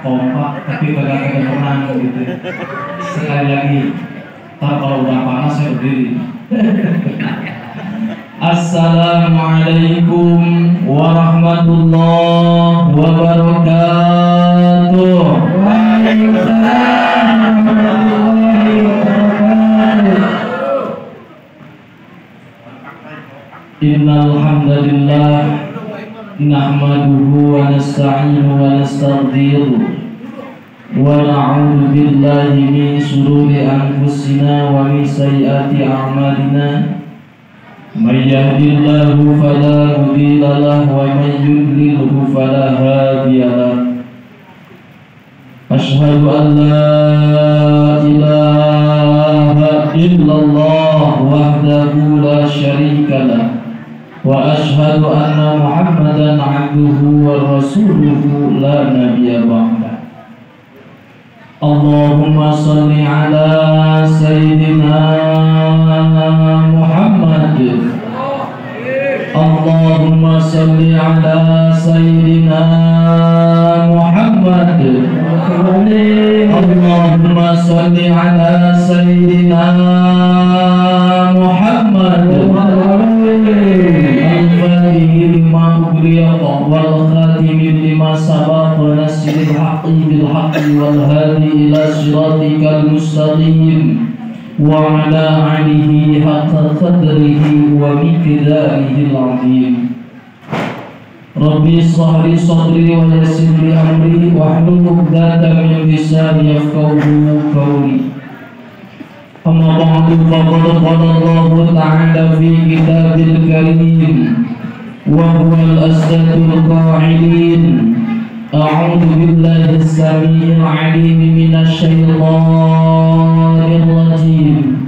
kompak tapi kagak menang gitu. Sekali lagi, ntar kalau udah panas saya berdiri. Assalamualaikum warahmatullahi wabarakatuh. Waalaikumsalam warahmatullahi wabarakatuh. Innal hamdalillah nahmaduhu wa nasta'inuhu wa nastaghfiruh wa na'udzu billahi min shururi anfusina wa min sayyiati a'malina. May yahdihillahu fala mudilla lahu wa may yudlilhu fala hadiya lahu. Asyhadu an la ilaha illallah wahdahu la syarika lahu wa asyhadu anna Muhammadan 'abduhu wa rasuluhu la nabiyya ba'da. Allahumma shalli ala sayyidina Muhammad. Allahumma shalli ala sayyidina Muhammad. Allahumma shalli ala sayyidina Muhammad. Al-Fatih lima ughliqa wal khatimi lima sabaqa nasril haqqi bil haqqi wal hadi ila siratikal mustaqim wa ala alihi haqqa qadrihi wa miqdarihi al-'azim. Rabbi shrah li sadri wa yassir li amri wahlul 'uqdatam min lisani yafqahu qawli. Amma ba'du, faqad qala Allahu ta'ala fi kitabil karim wa huwal asdaqul qa'ilin. A'udzu billahi as-sami'il 'alim minasy syaithanir rajim.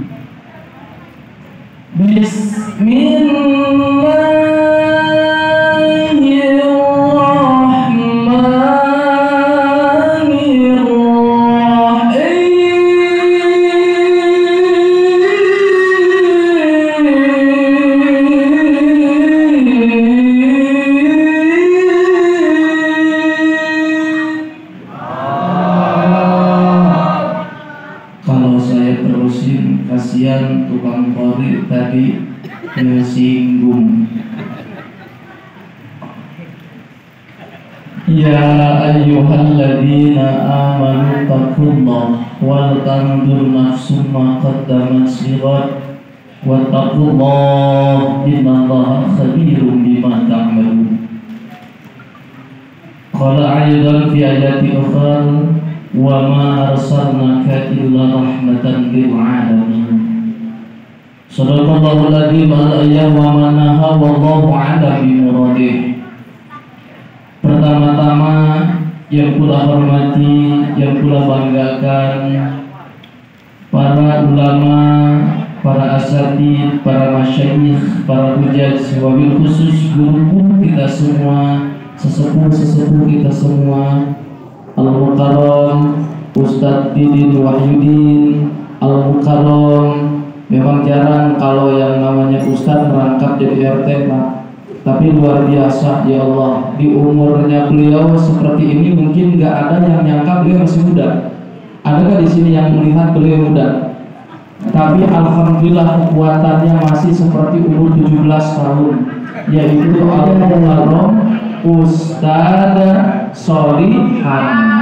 Kasihan tukang kori tadi tersinggung. Ya ayyuhalladzina amanu taqullaha wal tanzur nafsum ma qaddamat lighad wattaqullaha innallaha khabirum bima ta'malun. Qala aidan fi ayati ukhra wa ma arsalnaka illa rahmatan lil alamin. Sadaqallahul adzim al-ayya wa manaha wallahu a'lam bi muradih. Pertama-tama yang kula hormati, yang kula banggakan para ulama, para asatidz, para masyayikh, para hujjaj, wabil khusus guru kita semua, sesepuh-sesepuh kita semua, Al-Mukarram Ustadz Didin Wahyudin Al-Mukarram. Memang jarang kalau yang namanya Ustadz merangkap jadi RT, Pak. Tapi luar biasa, ya Allah, di umurnya beliau seperti ini mungkin nggak ada yang nyangka beliau masih muda. Adakah di sini yang melihat beliau muda? Tapi alhamdulillah kekuatannya masih seperti umur 17 tahun, yaitu Al-Mukarram Ustadz Sholihan.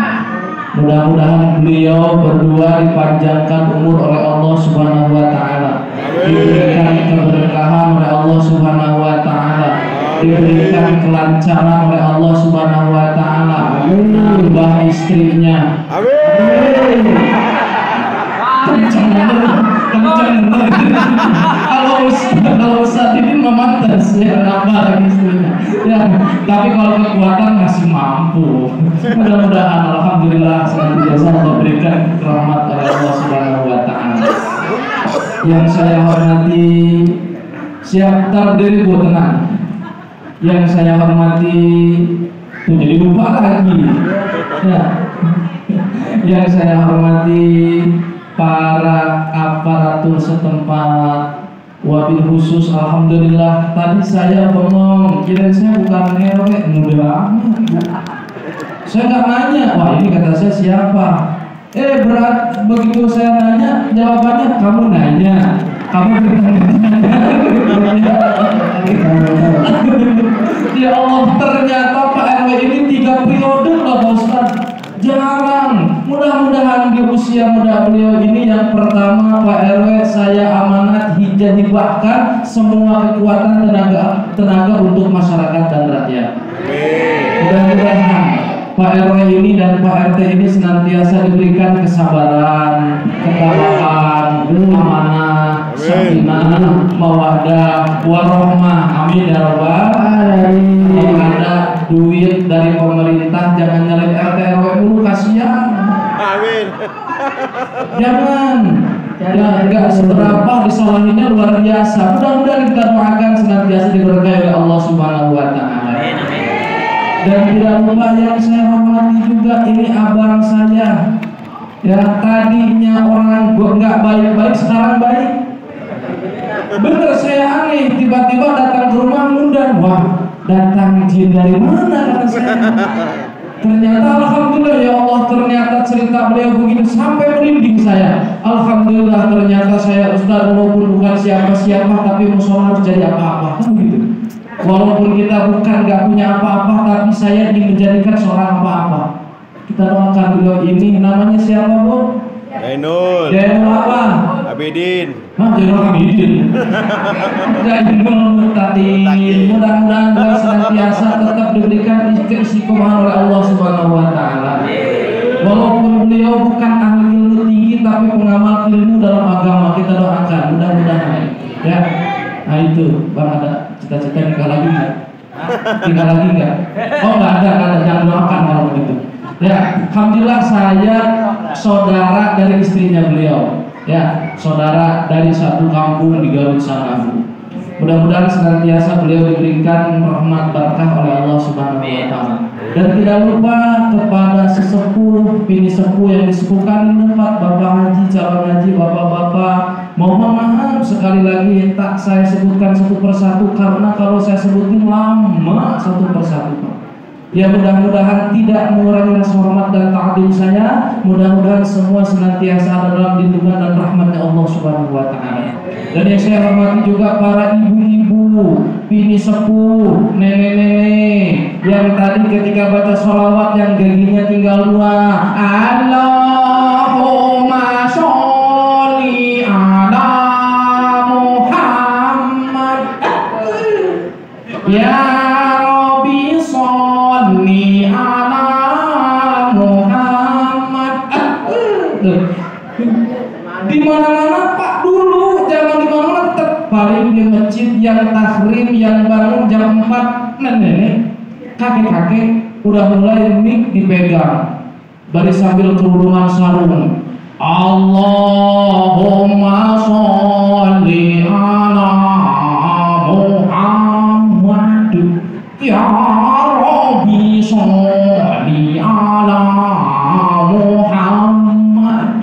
Mudah-mudahan beliau berdua dipanjangkan umur oleh Allah Subhanahu wa taala, diberikan keberkahan oleh Allah Subhanahu wa taala, diberikan kelancaran oleh Allah Subhanahu wa taala, nambah istrinya. Amin. Kencang kalau Ustadz ini memantas ya, nambah lagi istrinya ya, tapi kalau kekuatan masih mampu. Mudah-mudahan alhamdulillah senantiasa Allah berikan rahmat oleh Allah Subhanahu wa taala. Yang saya hormati, siap terdiri bu tenang. Yang saya hormati tuh jadi lupa lagi ya. Yang saya hormati para aparatur setempat, wabil khusus alhamdulillah tadi saya bengong, kira saya bukan RW, mudah amat. Saya nggak nanya, wah ini kata saya siapa? Berat begitu saya nanya, jawabannya kamu nanya, kamu ya Allah, ternyata Pak RW ini 3 periode loh Pak Ustaz. Jarang. Mudah-mudahan di usia muda beliau ini yang pertama Pak RW saya amanat hibahkan semua kekuatan tenaga untuk masyarakat dan rakyat. Mudah-mudahan Pak RW ini dan Pak RT ini senantiasa diberikan kesabaran, ketakwaan, amanah, sakinah, mawaddah, warahmah. Amin ya rabbal alamin. Kalau ada duit dari pemerintah jangan nyalin RT RW dulu, kasihan. Amin. Jangan. Ya, enggak seberapa disalahinnya luar biasa. Mudah-mudahan kita doakan senantiasa diberkahi oleh Allah Subhanahu wa taala. Dan tidak lupa yang saya hormati juga, ini abang saya yang tadinya orang nggak baik-baik sekarang baik. Bener, saya aneh, tiba-tiba datang ke rumah ngundang, wah datang jin dari mana kata saya. Ternyata alhamdulillah ya Allah, ternyata cerita beliau begini sampai merinding saya. Alhamdulillah ternyata saya ustaz walaupun bukan siapa-siapa tapi musola harus jadi apa-apa, kan begitu. Walaupun kita nggak punya apa-apa, tapi saya ingin menjadikan seorang apa-apa. Kita doakan beliau ini, namanya siapa Bu? Zainul. Zainul apa? Abidin. Zainul Abidin. Zainul Mutatin. Mudah-mudahan beliau senantiasa tetap diberikan keistiqomahan oleh Allah Subhanahu wa taala. Walaupun beliau bukan ahli ilmu tinggi tapi pengamal ilmu dalam agama, kita doakan mudah-mudahan ya. Nah itu, Bang ada cita-cita nikah lagi nggak? Nikah lagi nggak? Oh nggak ada, jangan doakan kalau begitu. Ya, alhamdulillah saya saudara dari istrinya beliau. Ya, saudara dari satu kampung di Garut sana, Bu. Mudah-mudahan senantiasa beliau diberikan rahmat barakah oleh Allah Subhanahu wa taala. Dan tidak lupa kepada sesepuh, bini sepuh yang disepuhkan di tempat, Bapak Haji, calon haji, bapak-bapak, mohon maaf sekali lagi tak saya sebutkan satu persatu karena kalau saya sebutin lama satu persatu. Ya mudah-mudahan tidak mengurangi rasa hormat dan ta'zim saya. Mudah-mudahan semua senantiasa ada dalam lindungan dan rahmatnya Allah Subhanahu wa taala. Dan yang saya hormati juga para ibu-ibu, bini sepuh, nenek-nenek yang tadi ketika baca sholawat yang gaginya tinggal 2. Allahumma sholli ala Muhammad. Ya Rabbi sholli ala Muhammad. Di mana-mana Pak dulu, jangan di mana-mana, tetap paling di masjid yang tahrim yang bangun jam 4 nenek kakek-kakek udah mulai mic dipegang baris sambil kerudungan sarung. Allahumma sholli ala Muhammad ya Rabbi sholli ala Muhammad.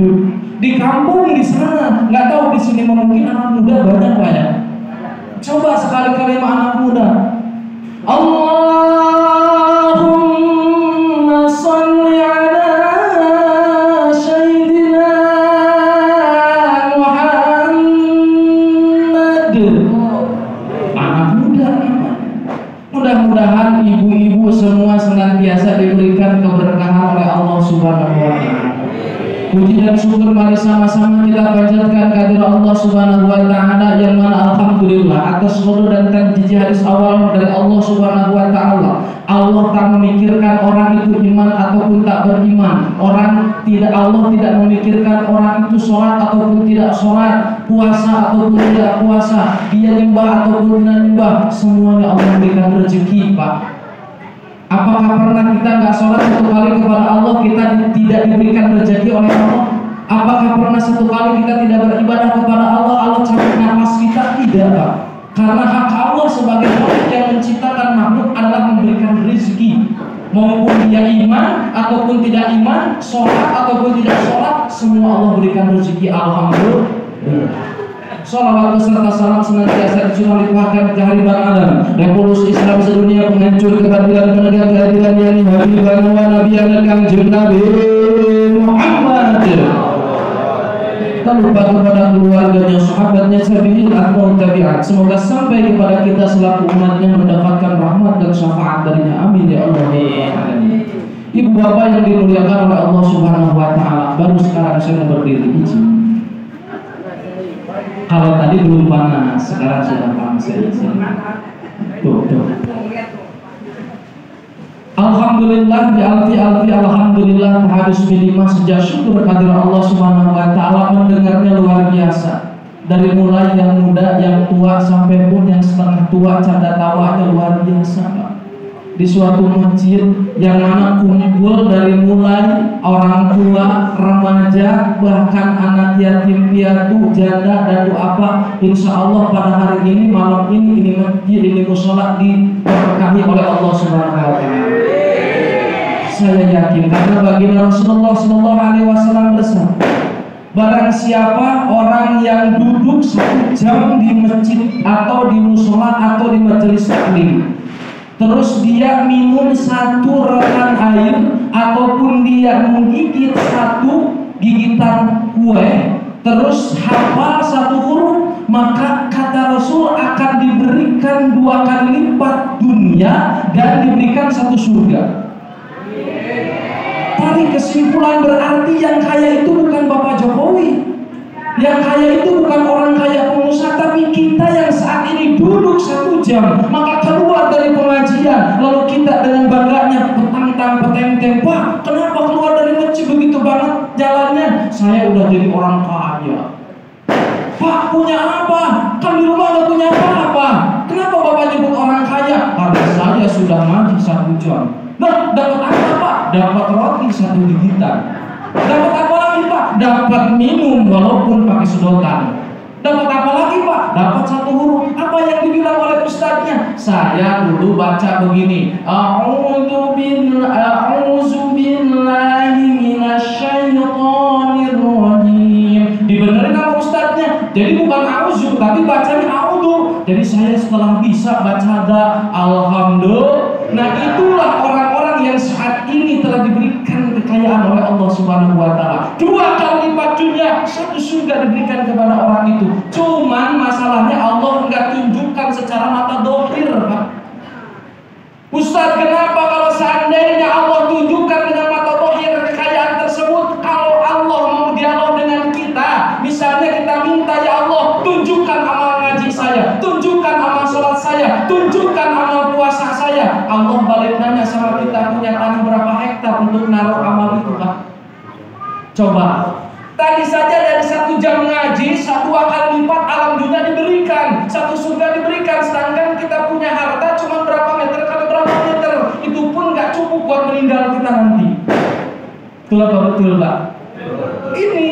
Di kampung di sana, nggak tahu di sini mungkin anak muda banyak Pak ya. Coba sekali-kali sama anak muda. Allahumma sholli ala Sayyidina Muhammad. Anak muda. Mudah-mudahan ibu-ibu semua senantiasa diberikan keberkahan oleh Allah Subhanahu wa taala. Puji dan syukur mari sama-sama kita panjatkan kehadirat Allah Subhanahu wa taala yang mana alhamdulillah atas qul dan tanjiji hadis awal dari Allah Subhanahu wa taala. Allah tak memikirkan orang itu iman ataupun tak beriman. Allah tidak memikirkan orang itu sholat ataupun tidak sholat, puasa ataupun tidak puasa, dia nyembah ataupun tidak nyembah, semuanya Allah berikan rezeki, Pak. Apakah pernah kita nggak sholat satu kali kepada Allah kita tidak diberikan rezeki oleh Allah? Apakah pernah satu kali kita tidak beribadah kepada Allah, Allah cabut nafas kita? Tidak, Pak. Karena hak Allah sebagai Allah yang menciptakan makhluk adalah memberikan rezeki. Maupun dia iman ataupun tidak iman, sholat ataupun tidak sholat, semua Allah berikan rezeki. Alhamdulillah. Salawat beserta salam senantiasa dicurahkan ke hari Adam, revolusi Islam sedunia, penghancur kebatilan, penegak keadilan yang Habibana wa Nabiyana Kangjeng Nabi Muhammad. Tak lupa kepada keluarganya, sahabatnya, tabi'in atau tabi'at. Semoga sampai kepada kita selaku umatnya mendapatkan rahmat dan syafaat darinya. Amin ya Allah. Ibu bapak yang dimuliakan oleh Allah Subhanahu wa Ta'ala, baru sekarang saya berdiri izin. Kalau tadi belum panas, sekarang sudah panas. Tuh. Alhamdulillah alhamdulillah hadis bilima, sejak syukur kehadirat Allah Subhanahu wa Ta'ala, mendengarnya luar biasa. Dari mulai yang muda, yang tua, sampai pun yang setengah tua, canda tawanya luar biasa. Di suatu masjid yang mana kumpul dari mulai orang tua, remaja, bahkan anak yatim piatu, janda dan duafa. Insya Allah pada hari ini, malam ini masjid, ini musola diberkahi oleh Allah Subhanahu wa Ta'ala. Saya yakin karena baginda Rasulullah SAW bersabda, barang siapa orang yang duduk 1 jam di masjid atau di musola atau di majelis taklim, terus dia minum 1 rekan air ataupun dia menggigit 1 gigitan kue, terus hafal 1 huruf, maka kata Rasul akan diberikan 2 kali lipat dunia dan diberikan 1 surga. Tarik kesimpulan berarti yang kaya itu bukan Bapak Jokowi, yang kaya itu bukan orang kaya pengusaha, tapi kita yang saat ini duduk 1 jam, maka keluar dari pengajian, lalu kita dengan bangganya petentang, Pak, kenapa keluar dari masjid begitu banget jalannya? Saya udah jadi orang kaya. Pak, punya apa? Kan di rumah gak punya apa-apa. Kenapa Bapak nyebut orang kaya? Karena saya sudah ngaji 1 jam. Nah, dapat apa Pak? Dapat roti 1 gigitan. Dapat apa lagi Pak? Dapat minum walaupun pakai sedotan. Dapat apa lagi Pak? Dapat 1 huruf. Apa yang dibilang oleh ustadznya? Saya dulu baca begini, A'udzu billahi minasyaitonir rajim. Dibenerin sama ustadznya. Jadi bukan a'udzu, tapi bacanya a'udzu. Jadi saya setelah bisa baca alhamdulillah. Nah, itulah orang-orang yang saat ini telah diberikan kekayaan oleh Allah Subhanahu wa Ta'ala. 2 kali lipat dunia, 1 surga diberikan kepada orang itu. Cuman masalahnya Allah enggak tunjukkan secara mata dohir, Pak. Ustaz, kenapa kalau seandainya Allah tunjukkan dengan mata dohir kekayaan tersebut, kalau Allah mau dialog dengan kita, misalnya kita minta, ya Allah, tunjukkan amal ngaji saya, tunjukkan amal sholat saya, tunjukkan amal puasa saya, Allah balik nanya sama kita, punya tanah berapa hektar untuk naruh amal itu, Pak? Coba, tadi saja dari 1 jam ngaji, 2 kali lipat alam dunia diberikan, 1 surga diberikan, sedangkan kita punya harta cuma berapa meter kali berapa meter, itu pun nggak cukup buat meninggal kita nanti. Betul apa betul, Pak? Ini,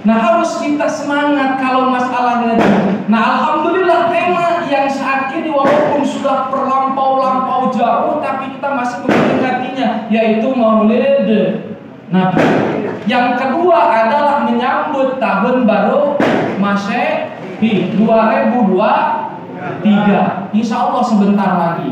nah harus kita semangat kalau masalahnya. Nah, alhamdulillah tema yang saat ini walaupun sudah terlampau jauh, tapi kita masih memperingatinya, yaitu Maulid Nabi. Yang kedua adalah menyambut tahun baru Masehi 2023. Insya Allah sebentar lagi.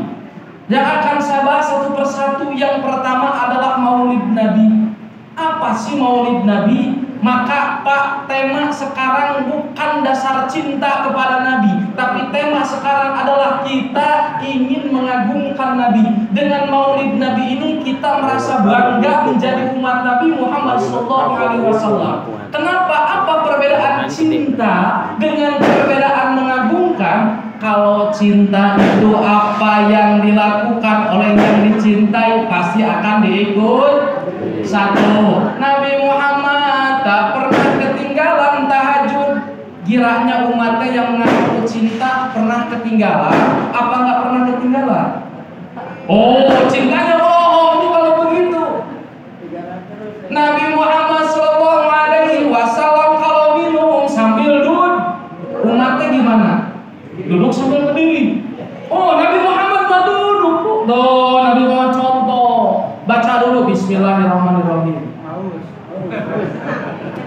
Yang akan saya bahas satu persatu. Yang pertama adalah Maulid Nabi. Apa sih Maulid Nabi? Maka Pak, tema sekarang bukan dasar cinta kepada Nabi, tapi tema sekarang adalah kita ingin mengagungkan Nabi. Dengan Maulid Nabi ini kita merasa bangga menjadi umat Nabi Muhammad SAW. Kenapa? Apa perbedaan cinta dengan perbedaan mengagungkan? Kalau cinta itu apa yang dilakukan oleh yang dicintai pasti akan diikut. 1. Nabi Muhammad tak pernah ketinggalan tahajud. Kiranya umatnya yang mengaku cinta pernah ketinggalan? Apa nggak pernah ketinggalan? Oh, cintanya bohong nih kalau begitu. Nabi Muhammad SAW kalau minum sambil duduk, umatnya gimana? Duduk sambil berdiri. Oh, Nabi Muhammad mah duduk. Tuh, Nabi Muhammad contoh. Baca dulu Bismillahirrahmanirrahim.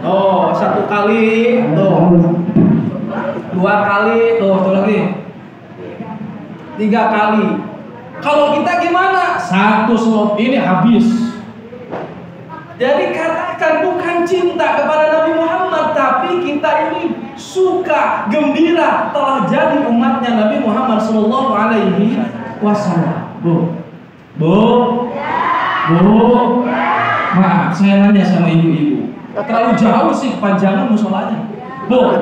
Oh, 1 kali. Tuh. 2 kali, tuh lagi 3 kali. Kalau kita gimana? 1 slot ini habis. Jadi katakan bukan cinta kepada Nabi Muhammad, tapi kita ini suka, gembira telah jadi umatnya Nabi Muhammad Sallallahu Alaihi Wasallam. Bu, maaf, saya nanya sama ibu-ibu. Terlalu jauh sih kepanjangan musolanya. Bu,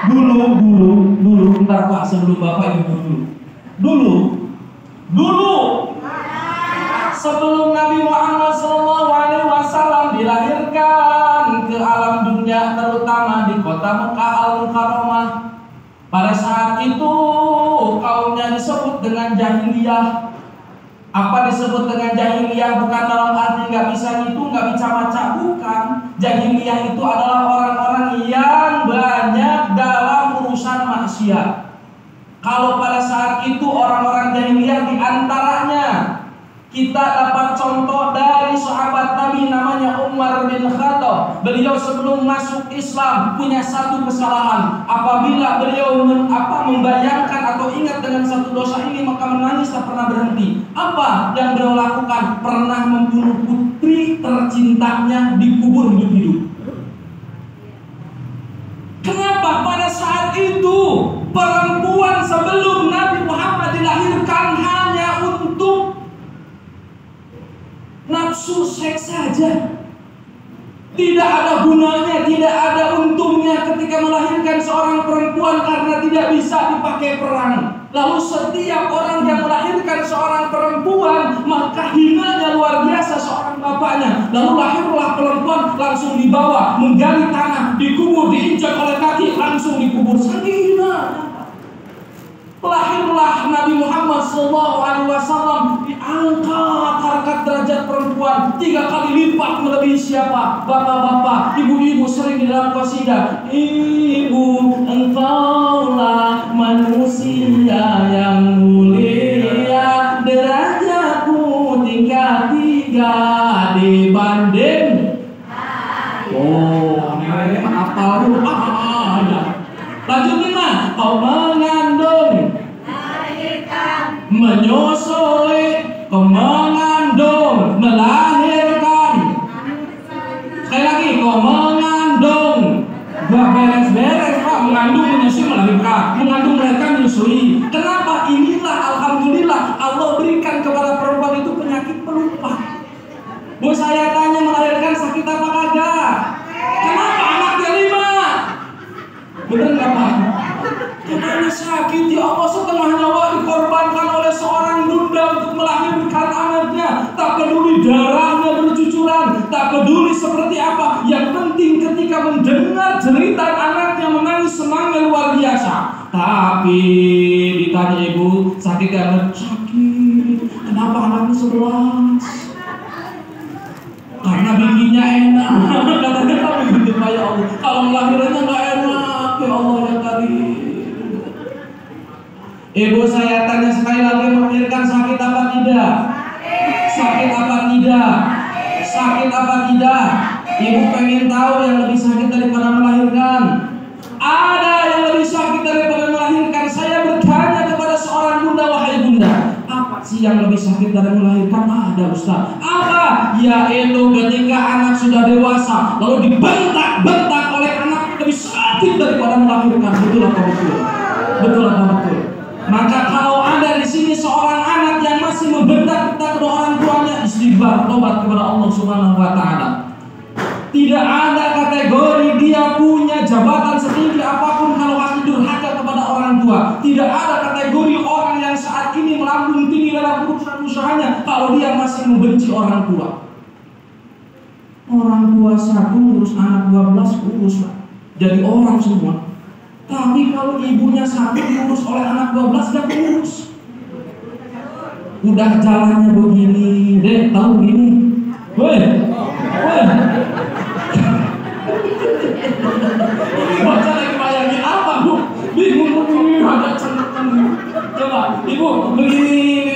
dulu, bentar Pak, sebelum Bapak ibu dulu, sebelum Nabi Muhammad SAW dilahirkan ke alam dunia, terutama di kota Mekah Al-Mukarramah, pada saat itu kaumnya disebut dengan jahiliyah. Apa disebut dengan jahiliyah? Bukan dalam arti nggak bisa ngitung, nggak bisa baca, bukan. Jahiliyah itu adalah orang-orang yang banyak dalam urusan maksiat. Kalau pada saat itu orang-orang jahiliyah, diantaranya kita dapat contoh dari sahabat Nabi namanya Umar bin Khattab. Beliau sebelum masuk Islam punya satu kesalahan. Apabila beliau membayangkan atau ingat dengan satu dosa ini, maka menangis tak pernah berhenti. Apa yang beliau lakukan? Pernah membunuh putri tercintanya, dikubur hidup-hidup. Kenapa? Pada saat itu perempuan sebelum Nabi Muhammad dilahirkan hanya untuk nafsu seks saja. Tidak ada gunanya, tidak ada untungnya ketika melahirkan seorang perempuan karena tidak bisa dipakai perang. Lalu setiap orang yang melahirkan seorang perempuan, maka hinanya luar biasa seorang bapaknya. Lalu lahirlah perempuan, langsung dibawa, menggali tanah, dikubur, diinjak oleh kaki, langsung dikubur. Saking hina. Lahirlah Nabi Muhammad SAW, diangkat harkat derajat perempuan 3 kali lipat melebihi siapa? Bapak-bapak, ibu-ibu sering di dalam qasidah. Ibu, engkaulah manusia yang mulia, derajatmu tingkat 3 dibanding. Oh, ini apa lu? Lanjut 5. Kau mengandung, menyusui, mengandung, melahirkan. Sekali lagi, kau mengandung. Gak beres-beres Pak, mengandung, menyusui, melahirkan. Mengandung, melahirkan, menyusui. Kenapa? Inilah alhamdulillah Allah berikan kepada perempuan itu penyakit pelupa. Bu, saya tanya, melahirkan sakit apa kagak? Kenapa anaknya 5? Bener gak Pak? Karena sakit, ya Allah, setengah nyawa dikorbankan oleh seorang bunda untuk melahirkan anaknya. Tak peduli darahnya bercucuran, tak peduli seperti apa. Yang penting ketika mendengar cerita anaknya menangis, semangat luar biasa. Tapi ditanya ibu, sakit ya? Sakit. Kenapa anaknya 11? Karena bikinnya enak. Katanya kamu begitu Pak, ya Allah. Kalau melahirkannya gak enak, ya Allah ya Karim. Ibu, saya tanya sekali lagi, melahirkan sakit apa tidak? Sakit apa tidak? Sakit apa tidak? Ibu pengen tahu yang lebih sakit daripada melahirkan? Ada yang lebih sakit daripada melahirkan. Saya bertanya kepada seorang bunda, wahai bunda, apa sih yang lebih sakit dari melahirkan? Ada Ustaz. Apa? Yaitu ketika anak sudah dewasa lalu dibentak-bentak oleh anak, lebih sakit daripada melahirkan. Betul atau betul? Betul atau betul? Maka kalau ada di sini seorang anak yang masih membentak-bentak kedua orang tuanya, istighfar, tobat kepada Allah Subhanahu wa taala. Tidak ada kategori dia punya jabatan setinggi apapun kalau masih durhaka kepada orang tua. Tidak ada kategori orang yang saat ini melambung tinggi dalam urusan usahanya kalau dia masih membenci orang tua. Orang tua satu urus anak 12 urus Pak. Jadi orang semua. Tapi kalau ibunya satu diurus oleh anak 12 gak urus. Udah jalannya begini, deh tahu gini. Woi. Baca lagi bayangin apa Bu? Bingung begini, ada cenderung. Coba ibu begini,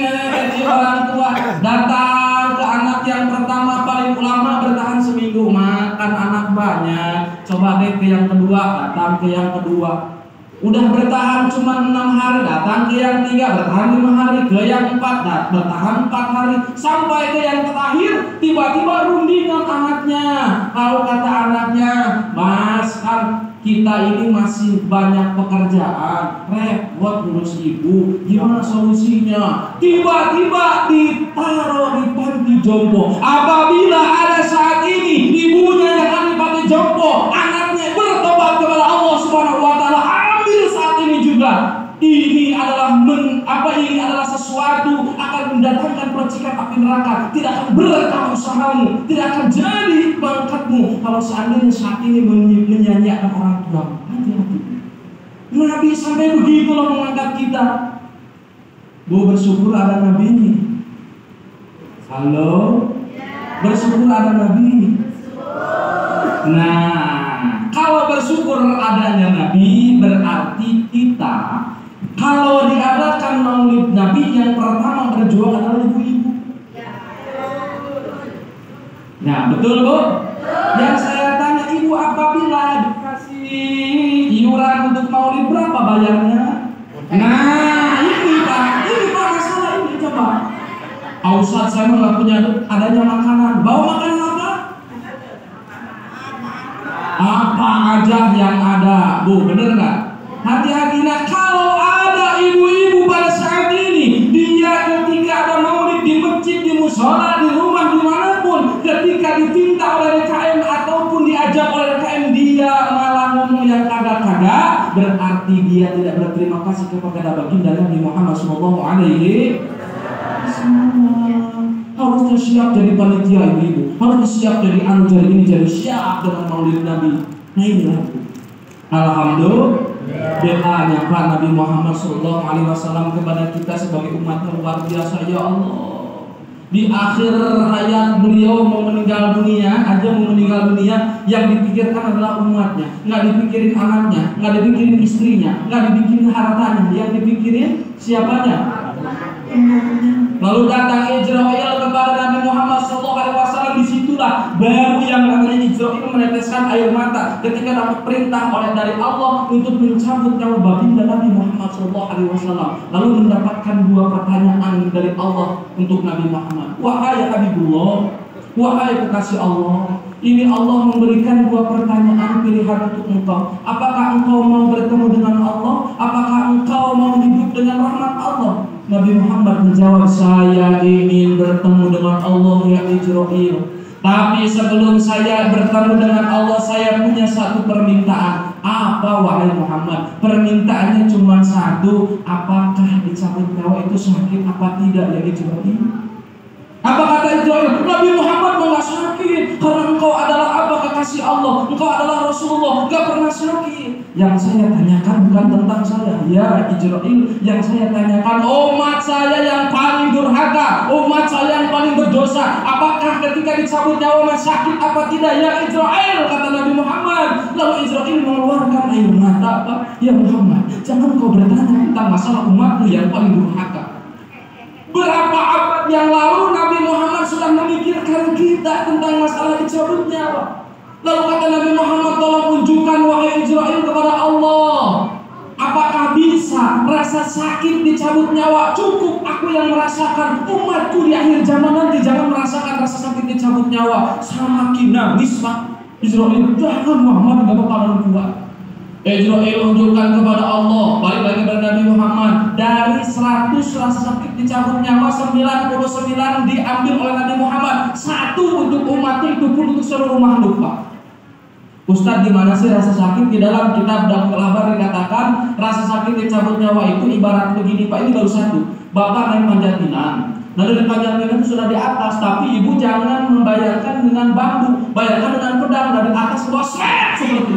orang tua datang ke anak yang pertama paling lama bertahan seminggu, makan anak banyak. Coba deh ke yang kedua, datang ke yang kedua. Udah bertahan cuma 6 hari, datang ke yang 3, bertahan 5 hari, ke yang 4, bertahan 4 hari, sampai ke yang terakhir, tiba-tiba rundingan anaknya. Kalau kata anaknya, "Mas, kan kita ini masih banyak pekerjaan, repot ngurus ibu, gimana solusinya?" Tiba-tiba ditaruh di panti jompo. Apabila ada saat ini ibunya yang ada di panti jompo, anaknya bertobat kepada Allah Subhanahu wa taala, saat ini juga ini adalah ini adalah sesuatu akan mendatangkan percikan api neraka. Tidak akan berkah usahamu, tidak akan jadi pangkatmu kalau seandainya saat ini menyanyiakan orang tua. Hati-hati. Nabi sampai begitu loh mengangkat kita. Bu, bersyukur ada Nabi ini. Halo, bersyukur ada Nabi. Nah, kalau bersyukur adanya Nabi, berarti kita kalau diadakan maulid Nabi, yang pertama berjuang adalah ibu-ibu. Nah, betul Bu? Yang saya tanya, ibu apabila dikasih iuran untuk maulid, berapa bayarnya? Nah, ini Pak masalah ini. Coba Ustaz, saya nggak punya adanya makanan. Bawa makanan apa? Apa aja yang ada, Bu, bener nggak? Hati-hati. Nah, kalau ada ibu-ibu pada saat ini, dia ketika ada maulid di masjid, di musola, di rumah, dimanapun, ketika ditinta oleh RKM ataupun diajak oleh RKM, dia malah ngomong yang kagak-kagak, berarti dia tidak berterima kasih kepada baginda Nabi Muhammad SAW. Harusnya siap jadi panitia ibu-ibu, harusnya siap jadi jadi ini, jadi siap dengan maulid Nabi. Nah, inilah alhamdulillah doanya Pak Nabi Muhammad SAW kepada kita sebagai umat luar biasa. Ya Allah, di akhir hayat beliau mau meninggal dunia, yang dipikirkan adalah umatnya, nggak dipikirin anaknya, nggak dipikirin istrinya, nggak dipikirin hartanya, yang dipikirin siapanya? Lalu datang Israel kepada Nabi Muhammad SAW. Disitulah baru yang namanya Israel meneteskan air mata ketika dapat perintah dari Allah untuk mencabut nyawa baginda Nabi Muhammad SAW. Lalu mendapatkan 2 pertanyaan dari Allah untuk Nabi Muhammad. Wahai Habibullah, wahai kekasih Allah, ini Allah memberikan 2 pertanyaan pilihan untuk engkau. Apakah engkau mau bertemu dengan Allah? Apakah engkau mau hidup dengan rahmat Allah? Nabi Muhammad menjawab, saya ingin bertemu dengan Allah ya Israel. Tapi sebelum saya bertemu dengan Allah, saya punya satu permintaan. Apa wahai Muhammad? Permintaannya cuma satu. Apakah dicabut nyawa itu sakit apa tidak ya Israel? Apa kata Israel? Nabi Muhammad enggak sakit karena engkau adalah apa kekasih Allah, engkau adalah Rasulullah, enggak pernah sakit. Yang saya tanyakan bukan tentang saya, ya Israel. Yang saya tanyakan umat saya yang paling durhaka, umat saya yang paling berdosa. Apakah ketika dicabut nyawa sakit apa tidak ya Israel? Kata Nabi Muhammad. Lalu Israel mengeluarkan air mata. Ya Muhammad, jangan kau bertanya tentang masalah umatmu yang paling durhaka. Berapa abad yang lalu Nabi Muhammad sudah memikirkan kita tentang masalah dicabut nyawa. Lalu kata Nabi Muhammad, tolong tunjukkan wahai Israel kepada Allah, apakah bisa rasa sakit dicabut nyawa? Cukup aku yang merasakan, umatku di akhir zaman nanti jangan merasakan rasa sakit dicabut nyawa. Semakin nangis Pak Israel, jangan Muhammad gak bakalan kuat. Israel unjukkan kepada Allah, balik lagi kepada Nabi Muhammad, dari 100 rasa sakit dicabut nyawa, 99 diambil oleh Nabi Muhammad, 1 untuk umatnya, itu pun untuk seluruh makhluk Pak. Ustaz, di mana sih rasa sakit? Di dalam kitab Dakwah Kabar dikatakan rasa sakit dicabut nyawa itu ibarat begini Pak, ini baru 1. Bapak naik panjat pinang, lalu di panjat pinang itu sudah di atas, tapi ibu jangan membayangkan dengan bambu, bayangkan dengan pedang dari atas ke bawah seperti itu.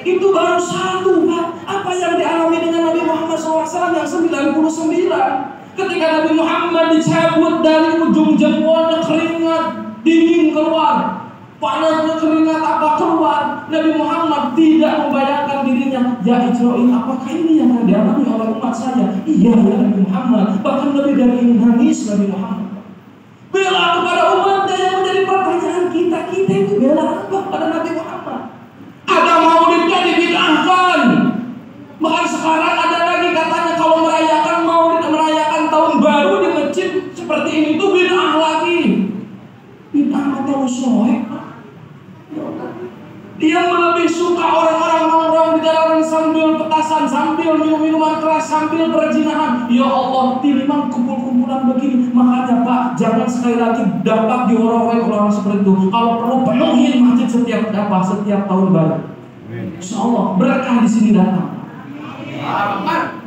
Itu baru 1 Pak. Apa yang dialami dengan Nabi Muhammad SAW yang 99? Ketika Nabi Muhammad dicabut dari ujung jempolnya, keringat dingin keluar, panasnya keringat apa keluar, Nabi Muhammad tidak membayangkan dirinya. Ya Israel, apakah ini yang dialami oleh umat saya? Iya ya Nabi Muhammad. Bahkan lebih dari ini nangis Nabi Muhammad. Bela kepada umatnya yang menjadi pertanyaan kita itu bela apa pada Nabi Muhammad? Ada maulidnya dibid'ahkan. terlalu soek. Dia lebih suka orang-orang nongkrong di jalanan sambil petasan, sambil minum minuman keras, sambil perzinahan. Ya Allah, timbang kumpul-kumpulan begini. Makanya Pak, jangan sekali lagi dapat diorong-orong orang seperti itu. Kalau perlu penuhin masjid setiap tahun baru. Insya Allah berkah di sini datang.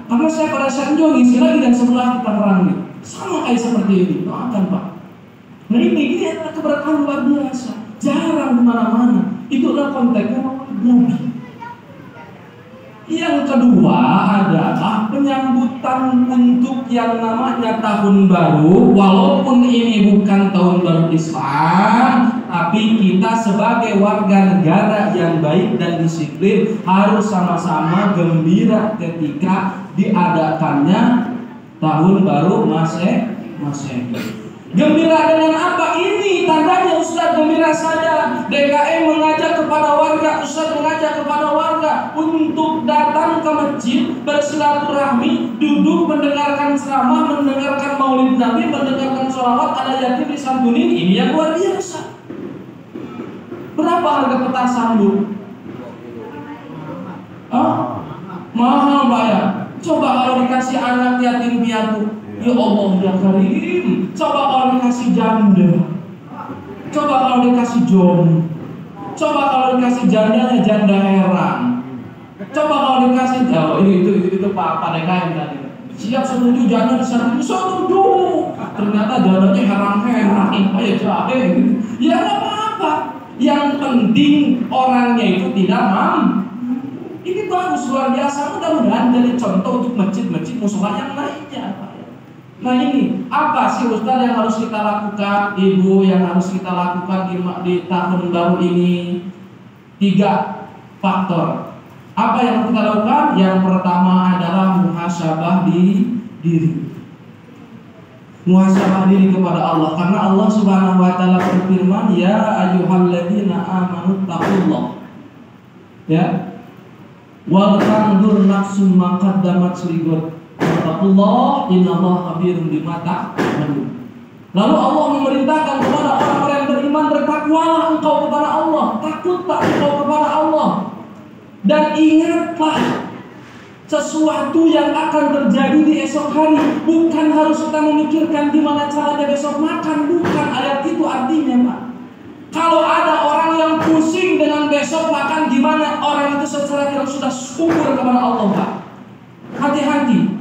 Karena saya pada saat itu ngisi lagi dan sebelah kita merangi sama kayak seperti ini. Doakan Pak. Nah ini adalah keberkahan luar biasa. Jarang di mana-mana. Itulah konteksnya Nabi. Yang kedua adalah penyambutan untuk yang namanya tahun baru. Walaupun ini bukan tahun baru Islam, tapi kita sebagai warga negara yang baik dan disiplin harus sama-sama gembira ketika diadakannya tahun baru Masehi. Gembira dengan apa? Ini tandanya Ustaz gembira saja. DKM mengajak kepada warga, Ustaz mengajak kepada warga untuk datang ke masjid, bersilaturahmi, duduk mendengarkan ceramah, mendengarkan maulid Nabi, mendengarkan sholawat, ada yatim disantunin. Ini yang luar biasa. Berapa harga petasan Bu? Mahal Pak ya. Coba kalau dikasih anak yatim piatu, ya Allah ya Karim. Coba kalau dikasih janda, coba kalau dikasih jomblo, coba kalau dikasih jandanya janda heran, coba kalau dikasih itu Pak DKM tadi. Siap setuju janda setuju. Ternyata jandanya heran-heran, kayak jahe gitu. Ya nggak apa-apa. Yang penting orangnya itu tidak mampu. Ini bagus luar biasa. Mudah-mudahan jadi contoh untuk masjid-masjid musola yang lainnya. Nah ini apa sih Ustaz yang harus kita lakukan, Ibu yang harus kita lakukan di tahun baru ini? 3 faktor. Apa yang kita lakukan? Yang pertama adalah muhasabah diri. Muhasabah diri kepada Allah, karena Allah Subhanahu wa taala berfirman, ya ayyuhalladzina amanu taqullah. Ya. Wa tanzur nafsum ma qaddamat lighad. Taqullah innallaha khabirum bima ta'malun. Lalu Allah memerintahkan kepada orang-orang yang beriman, bertakwalah engkau kepada Allah, takutlah engkau kepada Allah. Dan ingatlah sesuatu yang akan terjadi di esok hari. Bukan harus kita memikirkan gimana caranya besok makan. Bukan, ayat itu artinya Pak, kalau ada orang yang pusing dengan besok makan gimana, orang itu secara tidak sudah syukur kepada Allah Pak. Hati-hati.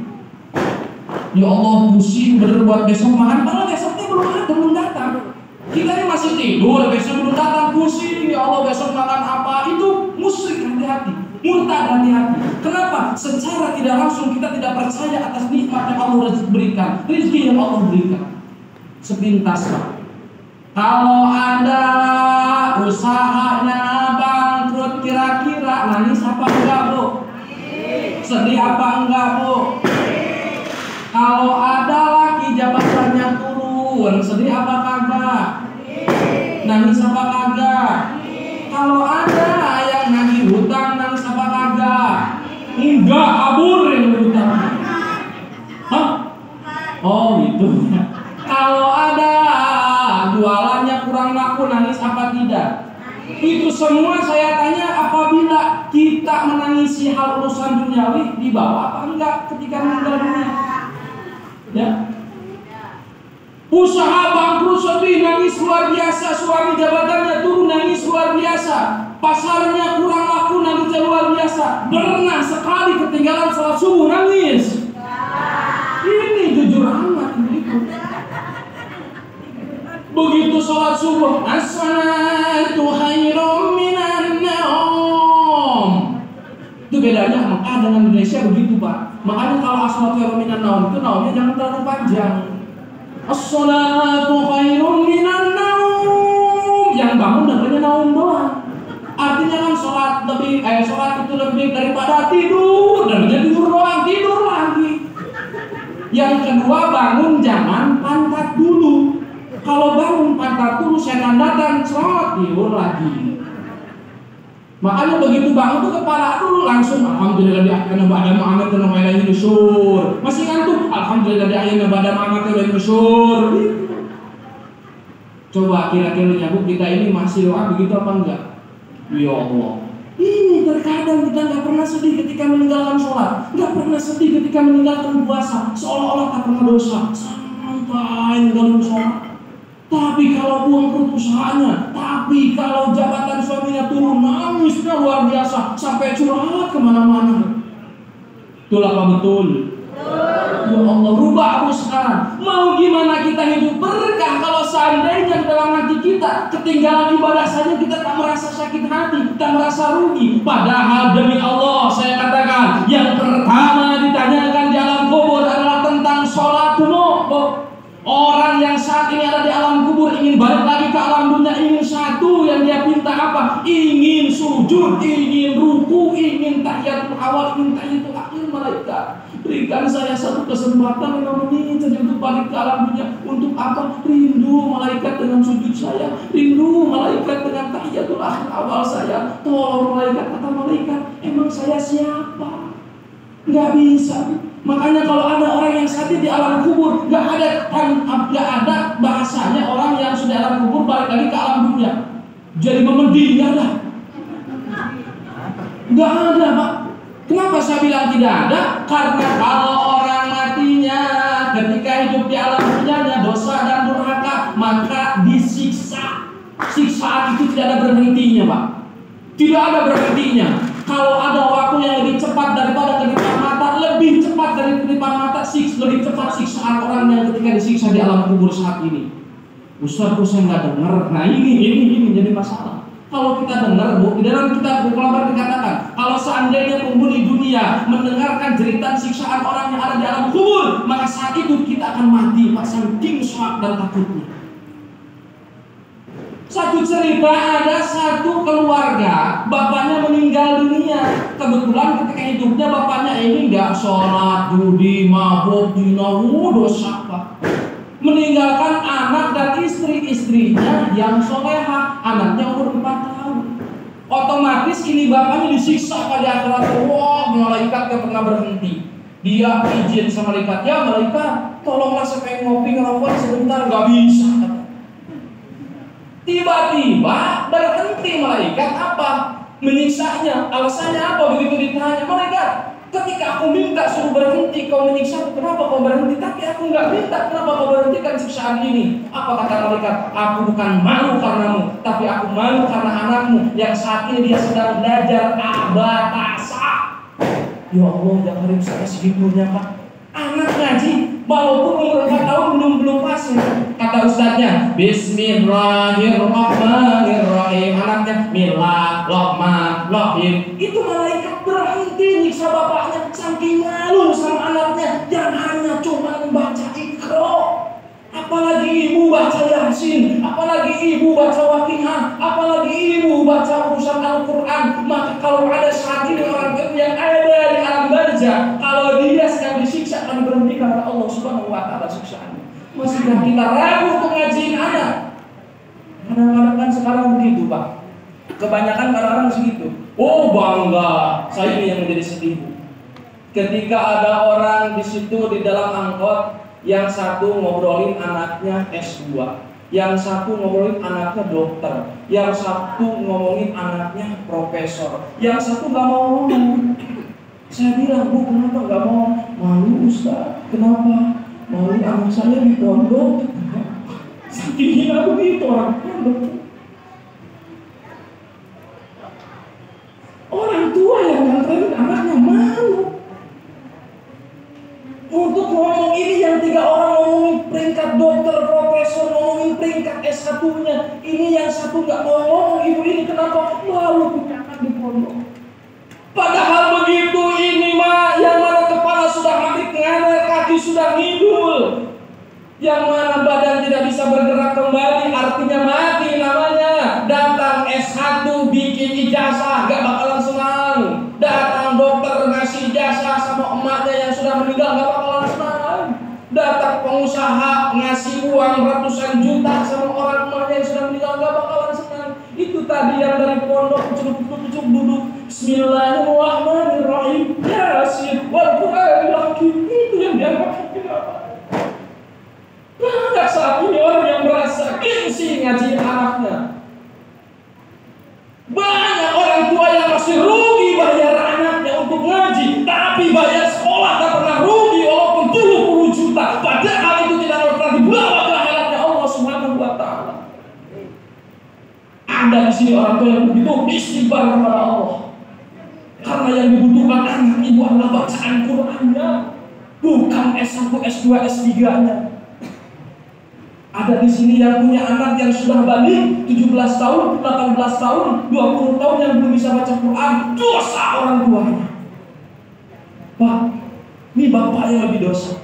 Ya Allah pusing bener buat besok makan, padahal besoknya belum datang. Kita ini masih tidur, besok belum datang, pusing. Ya Allah besok makan apa? Itu musyrik, hati-hati. Murtad, hati-hati. Kenapa? Secara tidak langsung kita tidak percaya atas nikmat yang Allah berikan, rezeki yang Allah berikan. Sepintas Pak, kalau ada usahanya bangkrut kira-kira nangis apa enggak Bu? Sedih apa enggak Bu? Kalau ada lagi jabatannya turun, sedih apa kagak? Nangis apa kagak? Kalau ada yang nagih hutang, nangis apa kagak? Enggak, kabur yang hutang. Hah? Oh gitu. Kalau ada jualannya kurang laku, nangis apa tidak? Itu semua saya tanya, apabila kita menangisi hal urusan duniawi, dibawa apa enggak ketika meninggal dunia? Ya. Usaha bangkrut sedih, nangis luar biasa. Suami jabatannya turun, nangis luar biasa. Pasarnya kurang laku, nangisnya luar biasa. Pernah sekali ketinggalan salat subuh, nangis. Ini jujur amat itu. Begitu salat subuh, as-salatu khairum minan naum. Itu bedanya Mekah dengan Indonesia begitu Pak. Makanya kalau as-salatu khairum minan naum itu naumnya jangan terlalu panjang. As-salatu khairum minan naum. Yang bangun dengannya naum doang. Artinya kan sholat itu lebih daripada tidur. Dengannya tidur doang, tidur lagi. Yang kedua, bangun jangan pantat dulu. Kalau bangun pantat dulu, setan datang, sholat tidur lagi. Makanya begitu bangun tuh kepala dulu langsung alhamdulillah di akhirnya ba'da ma'amat wa ilaihi nusyur. Masih ngantuk, alhamdulillah di akhirnya ba'da ma'amat wa ilaihi nusyur. Coba kira-kira nyabuk kita ini masih doa begitu apa enggak? Ya Allah. Ini terkadang kita nggak pernah sedih ketika meninggalkan sholat, nggak pernah sedih ketika meninggalkan puasa, seolah-olah tak pernah dosa, santai meninggalkan sholat. Tapi kalau buang perusahaannya, tapi kalau jabatan suaminya turun, nangisnya luar biasa, sampai curhat kemana-mana. Itulah apa betul? Ya Allah, rubah aku sekarang. Mau gimana kita hidup berkah kalau seandainya dalam hati kita ketinggalan ibadah saja kita tak merasa sakit hati, tak merasa rugi. Padahal demi Allah saya katakan, yang pertama ditanyakan di alam kubur adalah tentang sholat dulu. Orang yang saat ini ada di alam kubur ingin balik lagi ke alam dunia, ingin satu yang dia pinta apa? Ingin sujud, ingin ruku, ingin tahiyatul awal, ingin tahiyatul akhir. Malaikat, berikan saya satu kesempatan 5 menit saja untuk balik ke alam dunia. Untuk apa? Rindu malaikat dengan sujud saya, rindu malaikat dengan tahiyatul akhir awal saya. Tolong malaikat, kata malaikat, emang saya siapa? Nggak bisa. Makanya kalau ada orang yang sakit di alam kubur, nggak ada bahasanya orang yang sudah alam kubur balik lagi ke alam dunia. Jadi memending, nggak ada. Nggak ada, Pak. Kenapa saya bilang tidak ada? Karena kalau orang matinya ketika hidup di alam dunianya dosa dan durhaka, maka disiksa. Siksaan itu tidak ada berhentinya, Pak. Tidak ada berhentinya. Kalau ada waktu yang lebih cepat daripada kedipan mata, lebih cepat dari kedipan mata, lebih cepat siksaan orang yang ketika disiksa di alam kubur saat ini. Ustaz, saya nggak dengar. Nah ini jadi masalah. Kalau kita dengar, Bu, di dalam kitab Bukhari dikatakan, kalau seandainya penghuni dunia mendengarkan jeritan siksaan orang yang ada di alam kubur, maka saat itu kita akan mati, Pak, saking shock dan takutnya. Satu cerita, ada satu keluarga, bapaknya meninggal dunia. Kebetulan ketika hidupnya bapaknya ini nggak sholat, judi, mabuk, zina, dosa, Pak. Meninggalkan anak dan istri-istrinya yang soleha, anaknya umur 4 tahun. Otomatis ini bapaknya disiksa pada akhirat. Wah, malaikat gak pernah berhenti. Dia izin sama malaikat, ya malaikat, tolonglah saya pengen ngopi ngerokok sebentar, gak bisa. Tiba-tiba berhenti malaikat, apa? Menyiksanya. Alasannya apa? Begitu ditanya, malaikat, ketika aku minta suruh berhenti, kau menyiksa, kenapa kau berhenti? Tapi aku nggak minta, kenapa kau berhentikan siksaan ini? Apa kata malaikat? Aku bukan malu karenamu, tapi aku malu karena anakmu yang saat ini dia sedang belajar abatasa. Ya Allah, ya Karim, saya segitunya, Pak. Anak ngaji, walaupun umur 4 tahun belum fasih. Kata ustadznya, Bismillahirrahmanirrahim. Anaknya, Bismillahirrahmanirrahim. Itu malaikat berhenti nyiksa bapaknya, saking malu sama anaknya yang hanya cuma membaca Iqra. Apalagi ibu baca Yasin, apalagi ibu baca Waqiah, apalagi ibu baca urusan Al-Quran. Maka kalau ada saat ini orang yang ada di alam barzah, kalau dia sedang disiksa akan berhentikan oleh Allah Subhanahu wa Ta'ala siksaannya. Masihkah kita ragu untuk ngajiin anak? Kadang-kadang kan sekarang begitu, Pak. Kebanyakan orang-orang segitu. Oh bangga, saya ini yang menjadi sedih. Ketika ada orang di situ di dalam angkot, yang satu ngobrolin anaknya S2, yang satu ngobrolin anaknya dokter, yang satu ngomongin anaknya profesor, yang satu nggak mau ngomong. Saya bilang, Bu, kenapa nggak mau? Malu, Ustaz. Kenapa? Malu anak saya di pondok. Saking hina begitu orang pondok. Orang tua yang nganterin anaknya malu. Untuk ngomong ini yang 3 orang ngomongin peringkat dokter, profesor, ngomongin peringkat S1-nya. Ini yang satu nggak mau ngomong, ibu ini kenapa? Malu punya anak di pondok. Padahal begitu ini mah, yang mana kepala sudah mati nganer, kaki sudah ngidul, yang mana badan tidak bisa bergerak kembali, artinya mati namanya. Datang S1 bikin ijazah, gak bakalan senang. Datang dokter ngasih ijazah sama emaknya yang sudah meninggal, gak bakalan senang. Datang pengusaha ngasih uang ratusan juta sama orang emaknya yang sudah meninggal, gak bakalan senang. Itu tadi yang dari pondok cucuk duduk Bismillahirrahmanirrahim, Yasin wal Qur'anil Hakim. Itu yang dianggap apa? Banyak saat ini orang yang merasa gengsi ngajiin anaknya. Banyak orang tua yang masih rugi bayar anaknya untuk ngaji, tapi bayar sekolah tak pernah rugi walaupun 70 juta. Padahal itu tidak pernah dibawa ke akhiratnya Allah Subhanahu wa taala. Anda di sini orang tua yang begitu istighfar kepada Allah. Karena yang dibutuhkan anak ibu adalah bacaan Qur'annya, bukan S1, S2, S3-nya. Ada di sini yang punya anak yang sudah balik 17 tahun, 18 tahun, 20 tahun yang belum bisa baca Quran, dosa orang tuanya. Pak, ini bapak yang lebih dosa.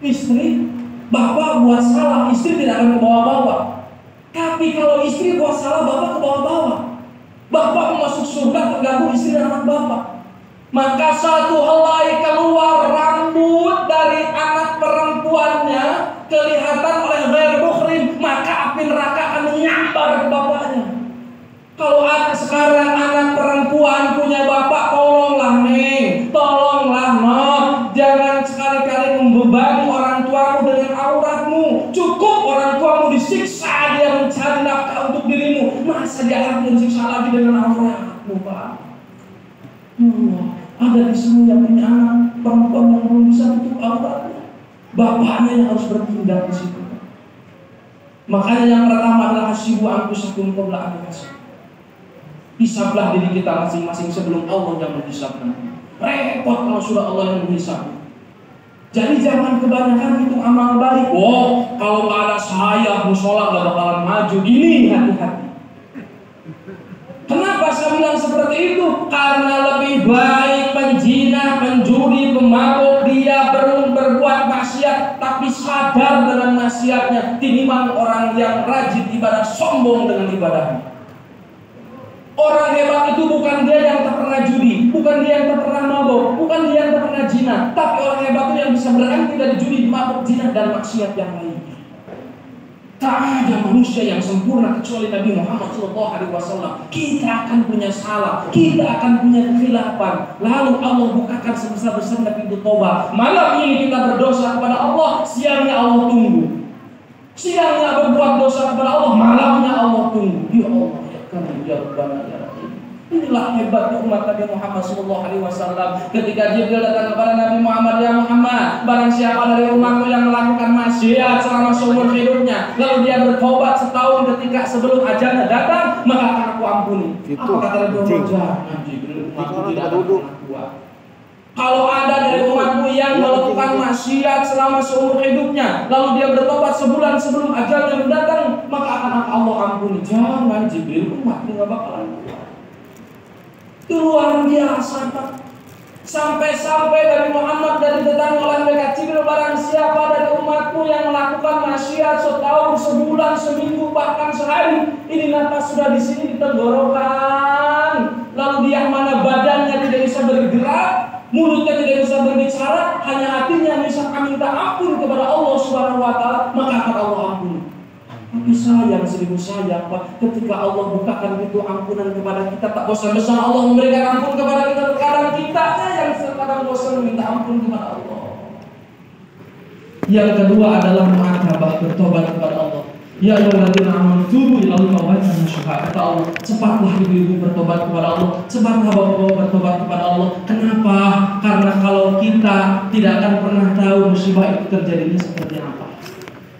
Istri, bapak buat salah, istri tidak akan ke bawah-bawah. Tapi kalau istri buat salah, bapak ke bawah-bawah. Bapak mau masuk surga terganggu istri dan anak bapak. Maka satu helai keluar rambut dari anak perempuannya kelihatan oleh ghair muhrim, maka api neraka akan menyambar ke bapaknya. Kalau ada sekarang anak perempuan punya bapak, tolonglah Neng, tolonglah Noh, jangan sekali-kali membebani orang tuamu dengan auratmu. Cukup orang tuamu disiksa, dia mencari nafkah untuk dirimu, masa dia harus disiksa lagi dengan auratmu, Pak? Ada di sini yang punya anak perempuan yang belum bisa tutup auratnya, bapaknya yang harus bertindak di situ. Makanya yang pertama adalah hasibu anfusakum qabla an tuhasibu. Hisablah diri kita masing-masing sebelum Allah yang menghisabkan. Repot kalau sudah Allah yang menghisab. Jadi jangan kebanyakan hitung amal baik. Oh, kalau nggak ada saya, musola nggak bakalan maju. Ini hati-hati. Kenapa saya bilang seperti itu? Karena lebih baik penjina, penjudi, pemabuk, dia berbuat maksiat tapi sadar dengan maksiatnya, tinimbang orang yang rajin ibadah sombong dengan ibadahnya. Orang hebat itu bukan dia yang tak pernah judi, bukan dia yang tak pernah mabuk, bukan dia yang tak pernah zina, tapi orang hebat itu yang bisa berhenti dari judi, mabuk, zina dan maksiat yang lainnya. Tak ada manusia yang sempurna kecuali Nabi Muhammad SAW. Kita akan punya salah, kita akan punya kekhilafan. Lalu Allah bukakan sebesar-besarnya pintu tobat. Malam ini kita berdosa kepada Allah, siangnya Allah tunggu. Siangnya berbuat dosa kepada Allah, malamnya Allah tunggu. Ya Allah, ya kami ya Rabbana ya Rahim. Inilah hebatnya umat Nabi Muhammad SAW. Ketika Jibril datang kepada Nabi Muhammad, ya Muhammad, barang siapa dari umatmu yang melakukan maksiat selama seumur hidupnya, lalu dia bertobat setahun ketika sebelum ajalnya datang, maka akan aku ampuni. Apa kata Nabi Muhammad? Jibril, umatmu tidak akan kuat. Kalau ada dari umatmu yang melakukan maksiat selama seumur hidupnya, lalu dia bertobat sebulan sebelum ajalnya datang, maka akan Allah ampuni. Jangan Jibril, umatmu gak bakalan kuat. Itu luar biasa, Pak. Sampai-sampai dari Muhammad dari datang oleh mereka Jibril, barang siapa dari umatku yang melakukan maksiat setahun, sebulan, seminggu, bahkan sehari, ini nafas sudah di sini di tenggorokan, lalu dia mana badannya tidak bisa bergerak, mulutnya tidak bisa berbicara, hanya hatinya bisa minta ampun kepada Allah Subhanahu wa taala, maka akan Allah ampuni. Tapi sayang, seribu sayang, Pak, ketika Allah bukakan pintu ampunan kepada kita, tak bosan-bosan Allah memberikan ampun kepada kita. Terkadang kita yang sekarang bosan minta ampun kepada Allah. Yang kedua adalah mu'adzabah, bertobat kepada Allah. Ya ayyuhalladzina amanu tubu ilallahi tawbatan nasuha. Kata Allah, cepatlah ibu-ibu bertobat kepada Allah, cepatlah bapak-bapak bertobat kepada Allah. Kenapa? Karena kalau kita tidak akan pernah tahu musibah itu terjadinya seperti apa.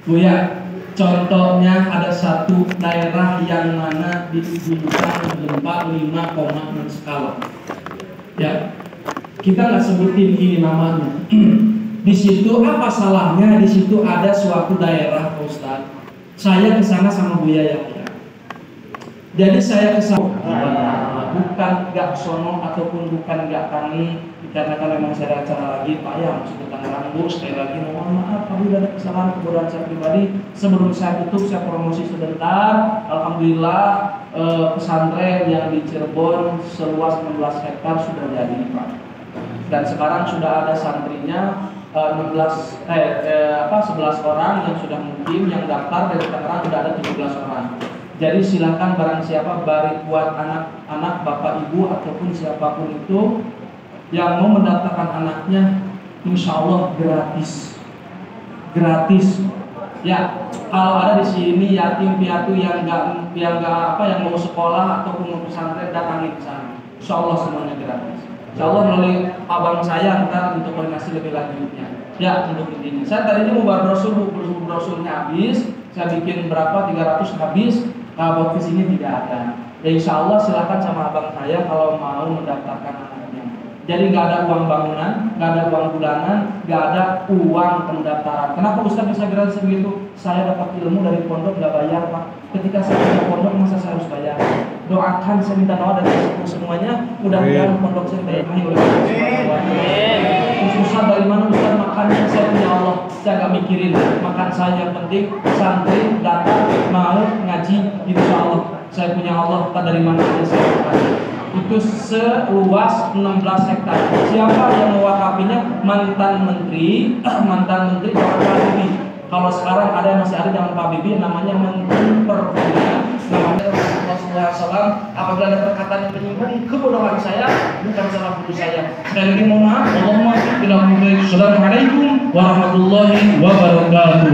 Bu ya, contohnya ada satu daerah yang mana diguncang gempa 5,6 skala. Ya, kita nggak sebutin ini namanya. Di situ apa salahnya? Di situ ada suatu daerah, Pak Ustaz. Saya kesana sama Bu Yaya. Jadi saya kesana bukan gak sono ataupun bukan gak kami, dikarenakan memang saya ada acara lagi, Pak ya, maksud Tangerang Bu, sekali lagi mohon maaf kalau ada kesalahan kebodohan saya pribadi. Sebelum saya tutup, saya promosi sebentar. Alhamdulillah pesantren yang di Cirebon seluas 16 hektar sudah jadi, Pak. Dan sekarang sudah ada santrinya 11 orang yang sudah mukim, yang daftar dari Tangerang sudah ada 17 orang. Jadi silakan barang siapa baik buat anak-anak, bapak ibu ataupun siapapun itu yang mau mendaftarkan anaknya, insya Allah gratis. Ya, kalau ada di sini yatim piatu yang mau sekolah ataupun mau pesantren, datangi ke sana. Insya Allah semuanya gratis. Insya Allah melalui abang saya ntar untuk koordinasi lebih lanjutnya. Ya, untuk ini. Saya tadinya mau buat brosurnya habis. Saya bikin berapa 300 habis. Buat ke sini tidak ada. Ya insya Allah silakan sama abang saya kalau mau mendaftarkan anaknya. Jadi nggak ada uang bangunan, nggak ada uang bulanan, nggak ada uang pendaftaran. Kenapa Ustaz bisa gratis begitu? Saya dapat ilmu dari pondok nggak bayar Pak. Ketika saya punya pondok masa saya harus bayar? Doakan, saya minta doa dari semuanya. Mudah-mudahan pondok saya diterima oleh Allah Subhanahu wa Ta'ala. Susah dari mana Ustaz makannya? Saya punya Allah. Saya nggak mikirin makan saya, yang penting santri datang mau ngaji, insya Allah. Saya punya Allah, tak dari mana aja saya makan. Itu seluas 16 hektar. Siapa yang mewakafinya? Mantan menteri Bapak Habibie. Kalau sekarang ada yang masih ada zaman Pak Habibie, namanya Menteri Perhubungan, namanya Rasulullah SAW. Apabila ada perkataan yang menyinggung kebodohan saya, bukan salah guru saya. Sekali lagi mohon maaf. Assalamualaikum warahmatullahi wabarakatuh.